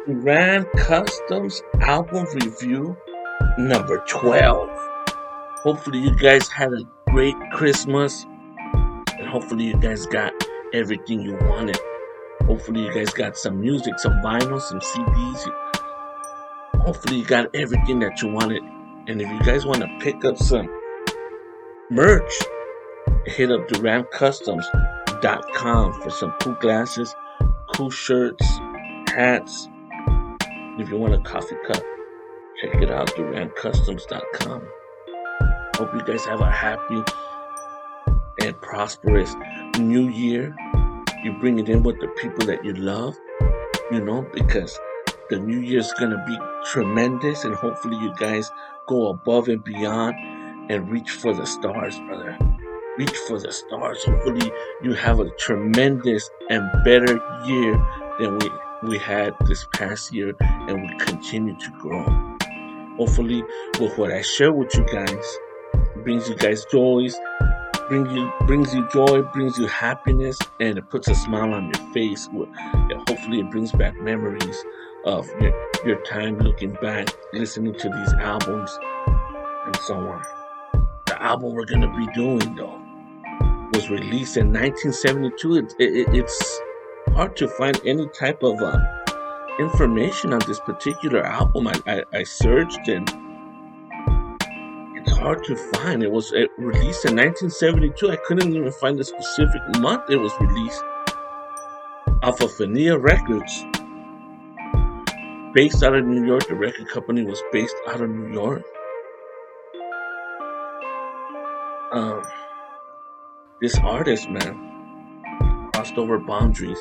Duran Customz album review number 12. Hopefully, you guys had a great Christmas, and hopefully, you guys got everything you wanted. Hopefully, you guys got some music, some vinyl, some CDs. Hopefully, you got everything that you wanted. And if you guys want to pick up some merch, hit up DuranCustoms.com for some cool glasses, cool shirts, hats. If you want a coffee cup, check it out, DuranCustoms.com. Hope you guys have a happy and prosperous new year. You bring it in with the people that you love, because the new year's gonna be tremendous, and hopefully you guys go above and beyond and reach for the stars, brother. Reach for the stars. Hopefully you have a tremendous and better year than we had this past year, and we continue to grow. Hopefully, with what I share with you guys, brings you guys joys, brings you joy, brings you happiness, and it puts a smile on your face. Hopefully, it brings back memories of your time looking back, listening to these albums, and so on. The album we're gonna be doing, though, was released in 1972. It's hard to find any type of information on this particular album. I searched, and it's hard to find. It was released in 1972. I couldn't even find the specific month it was released. Off of Fania Records, based out of New York. The record company was based out of New York. This artist, man, crossed over boundaries.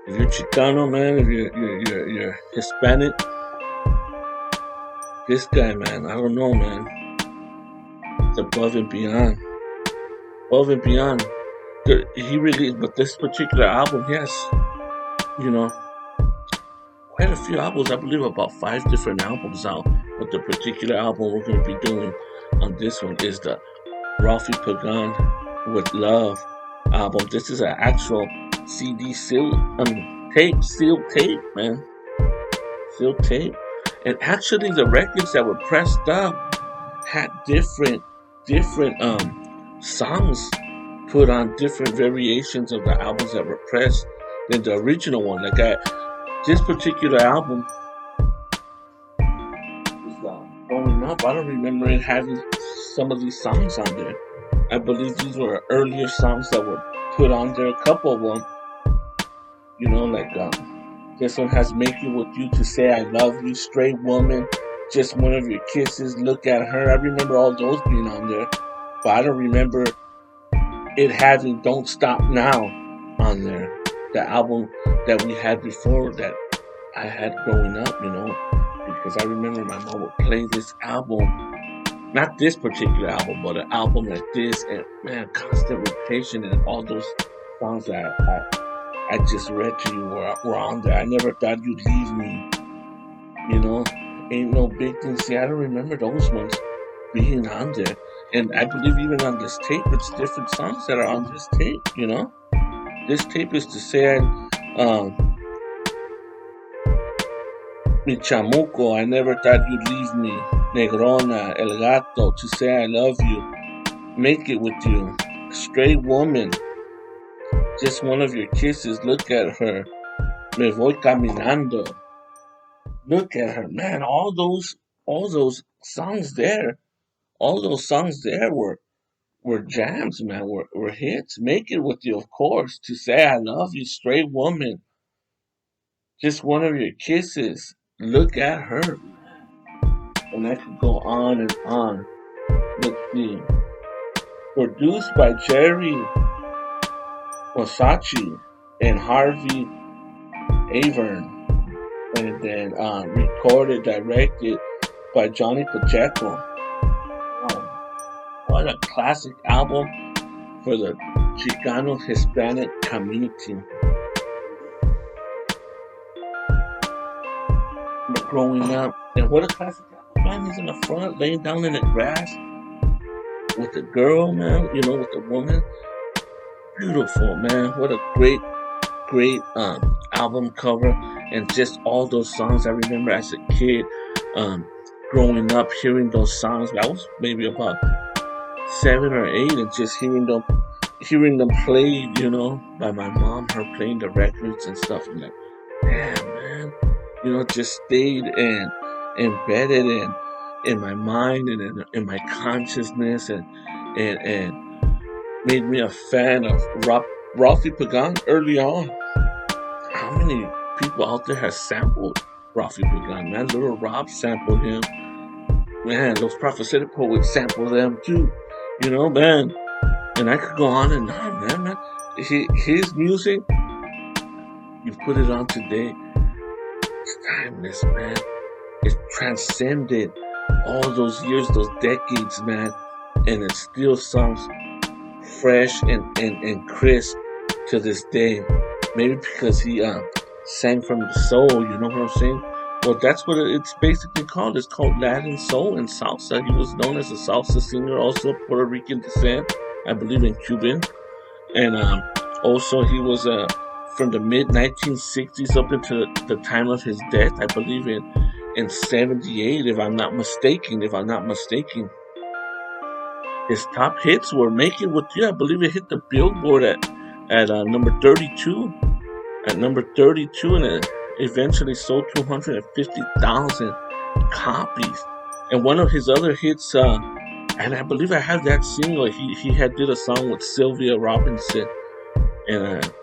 If you're Chicano, man, if you're Hispanic, this guy, man, I don't know, man. It's above and beyond. Above and beyond. He released, but this particular album, yes, quite a few albums. I believe about 5 different albums out. But the particular album we're going to be doing on this one is the Ralphie Pagan with Love album. This is an actual CD sealed tape, man. Sealed tape. And actually, the records that were pressed up had different songs put on, different variations of the albums that were pressed than the original one. This particular album was growing up. I don't remember it having some of these songs on there. I believe these were earlier songs that were put on there. A couple of them, this one has "Make It With You," "To Say I Love You," "Straight Woman," "Just One of Your Kisses," "Look at Her." I remember all those being on there, but I don't remember it having "Don't Stop Now" on there. The album that we had before that I had growing up, because I remember my mom would play this album. Not this particular album, but an album like this, and man, constant rotation, and all those songs that I just read to you were on there. I never thought you'd leave me, Ain't No Big Thing. See, I don't remember those ones being on there. And I believe even on this tape, it's different songs that are on this tape, This tape is To Say Mi Chamuco, I Never Thought You'd Leave Me, Negrona, El Gato, To Say I Love You, Make It With You, Straight Woman, Just One of Your Kisses, Look at Her, Me Voy Caminando, Look at Her. Man, all those songs there, were jams, man, were hits. Make It With You, of course, To Say I Love You, Straight Woman, Just One of Your Kisses, Look at Her. And I could go on and on. Let's see. Produced by Jerry Versace and Harvey Avern. And then recorded, directed by Johnny Pacheco. Wow. What a classic album for the Chicano Hispanic community. But growing up, and what a classic album. Man, he's in the front, laying down in the grass with the girl, man, with the woman. Beautiful, man. What a great album cover. and just all those songs. I remember as a kid, growing up, hearing those songs. I was maybe about 7 or 8, and just hearing them played, by my mom, her playing the records and stuff. I'm like, damn, man, just stayed and embedded in my mind and in my consciousness, and made me a fan of Ralphie Pagan early on. How many people out there have sampled Ralphie Pagan? Man, Little Rob sampled him. Man, those prophetic poets sample them too. Man. And I could go on and on, man. His music, you put it on today, it's timeless, man. It transcended all those years, those decades, man. And it still sounds fresh and crisp to this day. Maybe because he sang from the soul, you know what I'm saying? Well, that's what it's basically called. It's called Latin soul and salsa. He was known as a salsa singer, also Puerto Rican descent, I believe in Cuban. And also he was from the mid 1960s up into the time of his death, I believe in 78, if I'm not mistaken. His top hits were "Make It With You." I believe it hit the Billboard at number 32. At number 32, and it eventually sold 250,000 copies. And one of his other hits, and I believe I have that single. He had did a song with Sylvia Robinson, and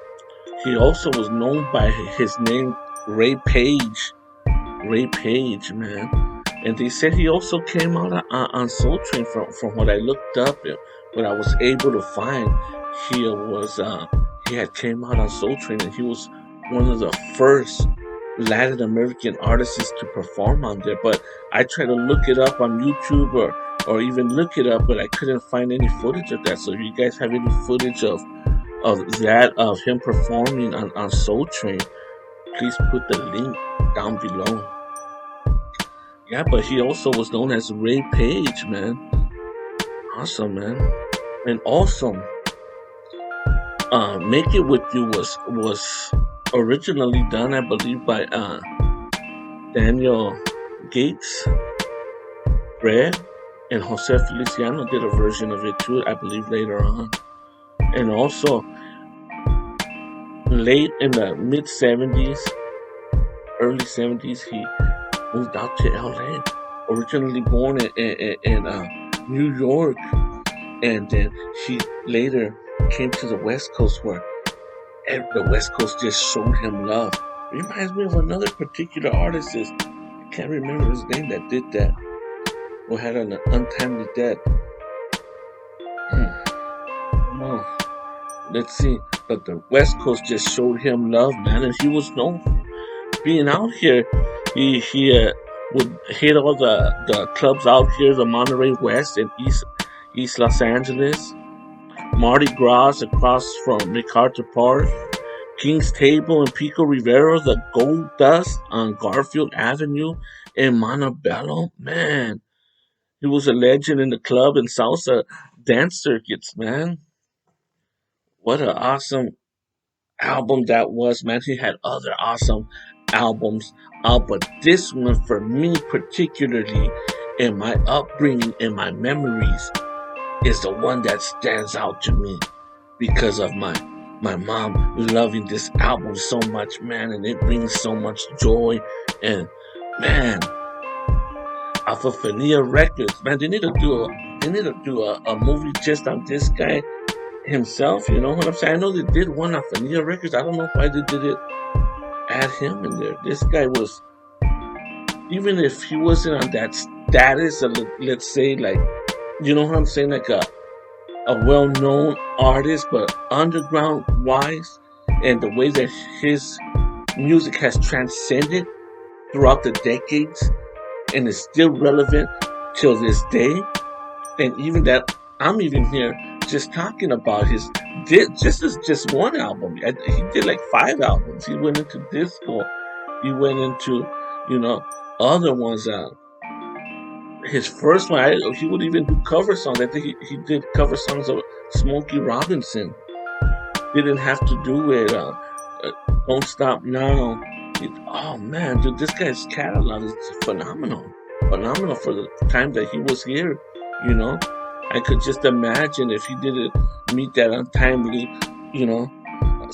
he also was known by his name Ray Page. Ray Page, man. And they said he also came out on Soul Train. From what I looked up and what I was able to find, he had came out on Soul Train, and he was one of the first Latin American artists to perform on there. But I tried to look it up on YouTube or even look it up, but I couldn't find any footage of that. So if you guys have any footage of him performing on Soul Train, please put the link down below. Yeah, but he also was known as Ray Page, man. Awesome, man. And also, "Make It With You" was originally done, I believe, by Daniel Gates, Fred, and Jose Feliciano did a version of it too, I believe, later on. And also, late in the mid 70s, early 70s, he moved out to LA. Originally born in New York, and then he later came to the West Coast, where the West Coast just showed him love. Reminds me of another particular artist. I can't remember his name, that did that, who had an untimely death. No, let's see. But the West Coast just showed him love, man, and he was known for being out here. He would hit all the clubs out here, the Monterey West and East Los Angeles, Mardi Gras across from MacArthur Park, King's Table and Pico Rivera, the Gold Dust on Garfield Avenue in Montebello. Man, he was a legend in the club and salsa dance circuits, man. What an awesome album that was, man. He had other awesome albums, but this one, for me particularly, in my upbringing, in my memories, is the one that stands out to me because of my mom loving this album so much, man, and it brings so much joy. And man, off of Fania Records, man, they need to do a movie just on this guy himself. You know what I'm saying? I know they did one off Fania Records. I don't know why they did it. Add him in there. This guy was, even if he wasn't on that status of, let's say, like, you know what I'm saying, like a well-known artist, but underground wise, and the way that his music has transcended throughout the decades and is still relevant till this day. And even that, I'm even here just talking about just one album. He did like 5 albums. He went into disco. He went into, other ones. His first one, he would even do cover songs. I think he did cover songs of Smokey Robinson. Didn't have to do with Don't Stop Now. Oh man, dude, this guy's catalog is phenomenal. Phenomenal for the time that he was here, you know. I could just imagine if he didn't meet that untimely, you know,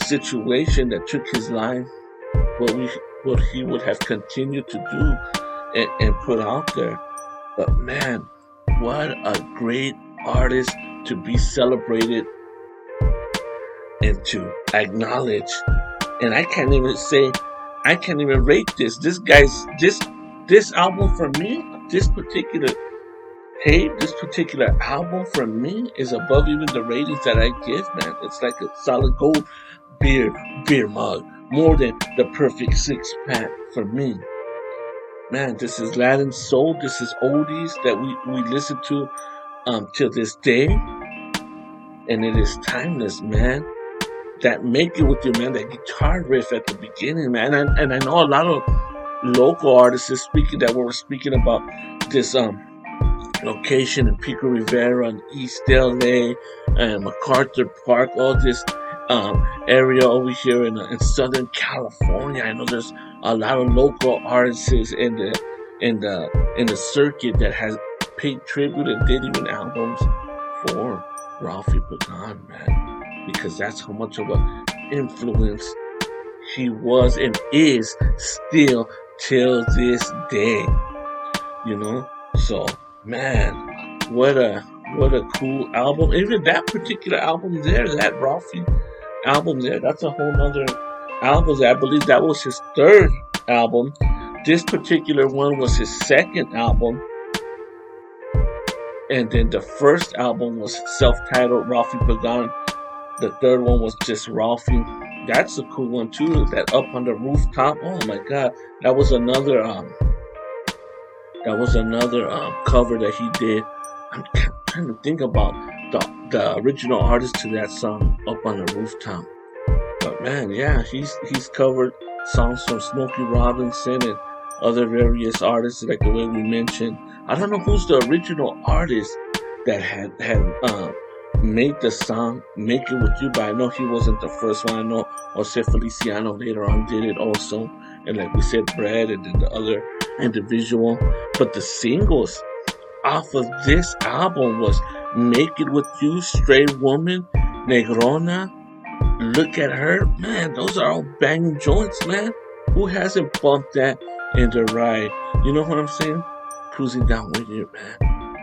situation that took his life, what we what he would have continued to do and put out there. But man, what a great artist to be celebrated and to acknowledge. And I can't even rate this. This album for me, this particular tape, this particular album for me is above even the ratings that I give, man. It's like a solid gold beer beer mug, more than the perfect six pack for me. Man, this is Latin soul. This is oldies that we listen to till this day, and it is timeless, man. That make it with you, man. That guitar riff at the beginning, man. And I know a lot of local artists is speaking that we were speaking about this location in Pico Rivera and East LA and MacArthur Park, all this area over here in Southern California. I know there's a lot of local artists in the circuit that has paid tribute and did even albums for Ralphie Pagan, man, because that's how much of an influence he was and is still till this day, you know. So man, what a cool album. Even that particular album there, that Ralphie album there, that's a whole nother album. I believe that was his third album. This particular one was his second album. And then the first album was self-titled Ralphie Pagan. The third one was just Ralphie. That's a cool one too. That Up on the Rooftop. Oh my god. That was another cover that he did. I'm trying to think about the original artist to that song, Up on the Rooftop. But man, yeah, he's covered songs from Smokey Robinson and other various artists, like the way we mentioned. I don't know who's the original artist that had made the song "Make It With You," but I know he wasn't the first one. I know Jose Feliciano later on did it also, and like we said, Brad, and then the other individual. But the singles off of this album was "Make It With You," "Stray Woman," "Negrona," "Look at Her." Man, those are all banging joints, man. Who hasn't bumped that in the ride? You know what I'm saying? Cruising down with you, man.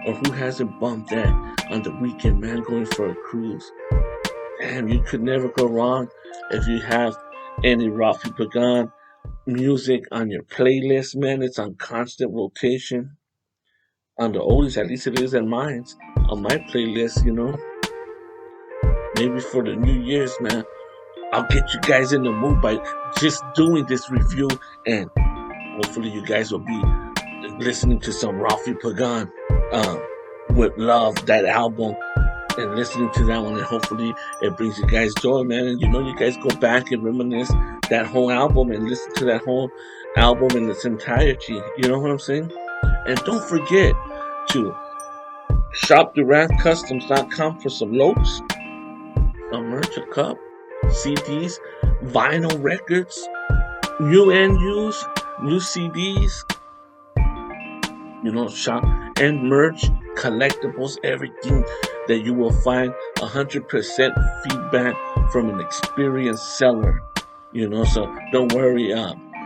Or who hasn't bumped that on the weekend, man, going for a cruise? Damn, you could never go wrong if you have any Ralphie Pagan music on your playlist, man. It's on constant rotation. On the oldies, at least it is in mine. On my playlist, you know. Maybe for the New Year's, man, I'll get you guys in the mood by just doing this review, and hopefully you guys will be listening to some Ralphie Pagan with love, that album, and listening to that one, and hopefully it brings you guys joy, man. And you know, you guys go back and reminisce that whole album and listen to that whole album in its entirety. You know what I'm saying? And don't forget to shop DuranCustomz.com for some loads, some merch, a cup, CDs, vinyl records, new and used, new CDs, you know, shop and merch, collectibles, everything that you will find 100% feedback from an experienced seller, you know. So don't worry,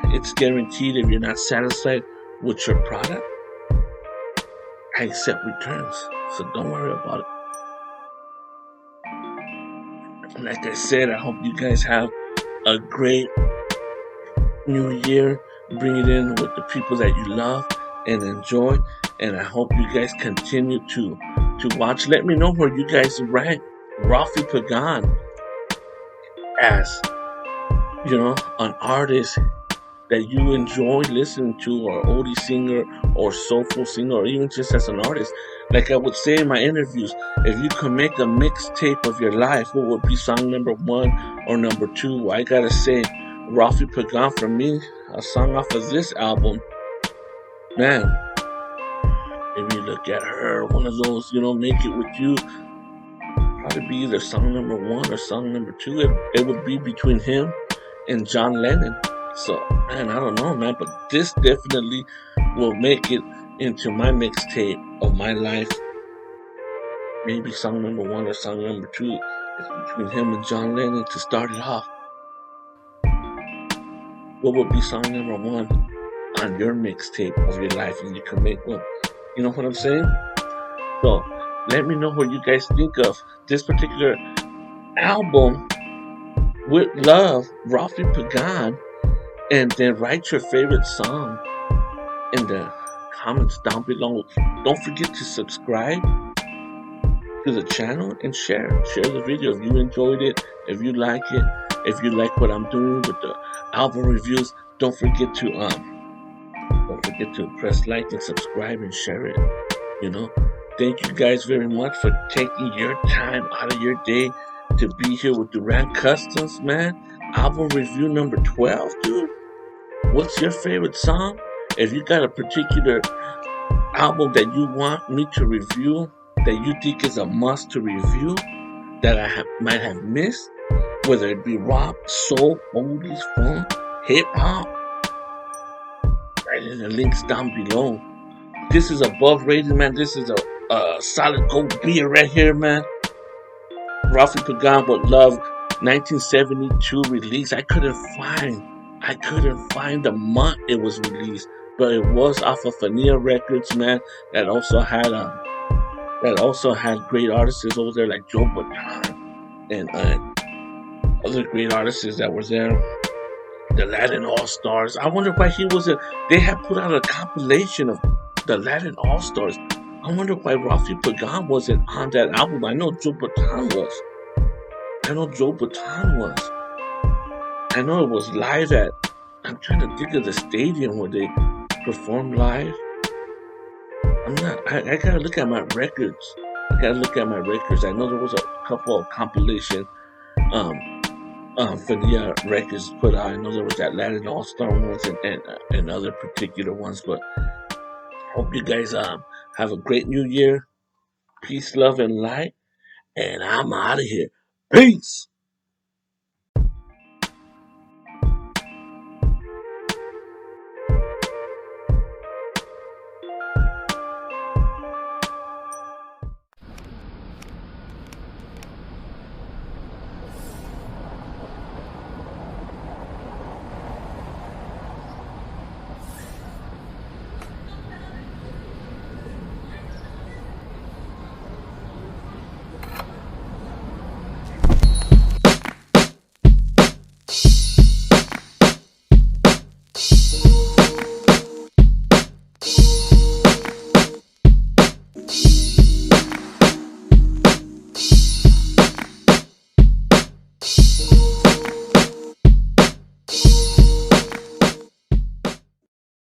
it's guaranteed. If you're not satisfied with your product, I accept returns, so don't worry about it. Like I said, I hope you guys have a great new year. Bring it in with the people that you love and enjoy. And I hope you guys continue to watch. Let me know where you guys rank Ralphie Pagan as, you know, an artist that you enjoy listening to, or oldie singer, or soulful singer, or even just as an artist. Like I would say in my interviews, if you could make a mixtape of your life, what would be song number 1 or number 2? I gotta say, Ralphie Pagan for me, a song off of this album, man. Maybe Look at Her, one of those, you know, Make It With You. Probably be either song number 1 or song number 2. It would be between him and John Lennon. So, man, I don't know, man, but this definitely will make it into my mixtape of my life. Maybe song number one or song number two is between him and John Lennon to start it off. What would be song number one on your mixtape of your life? And you can make one. You know what I'm saying? So, let me know what you guys think of this particular album with love, Rafi Pagan, and then write your favorite song in the comments down below. Don't forget to subscribe to the channel and share the video if you enjoyed it, if you like it, if you like what I'm doing with the album reviews. Don't forget to press like and subscribe and share it. You know, thank you guys very much for taking your time out of your day to be here with Duran Customz, man. Album review number 12, dude. What's your favorite song? If you got a particular album that you want me to review, that you think is a must to review, that might have missed, whether it be rock, soul, oldies, funk, hip hop, right in the links down below. This is above rated, man. This is a solid gold beer right here, man. Rafi Pagan with Love, 1972 release. I couldn't find the month it was released, but it was off of Fania Records, man. That also had great artists over there like Joe Bataan and other great artists that were there. The Latin All Stars. I wonder why he wasn't. They had put out a compilation of the Latin All Stars. I wonder why Rafi Pagan wasn't on that album. I know Joe Bataan was. I know Joe Bataan was. I know it was live at. I'm trying to think of the stadium where they performed live. I'm not. I gotta look at my records. I know there was a couple of compilation um Fania Records put out. I know there was that Latin All Star ones and other particular ones. But hope you guys have a great new year. Peace, love, and light. And I'm out of here. Peace.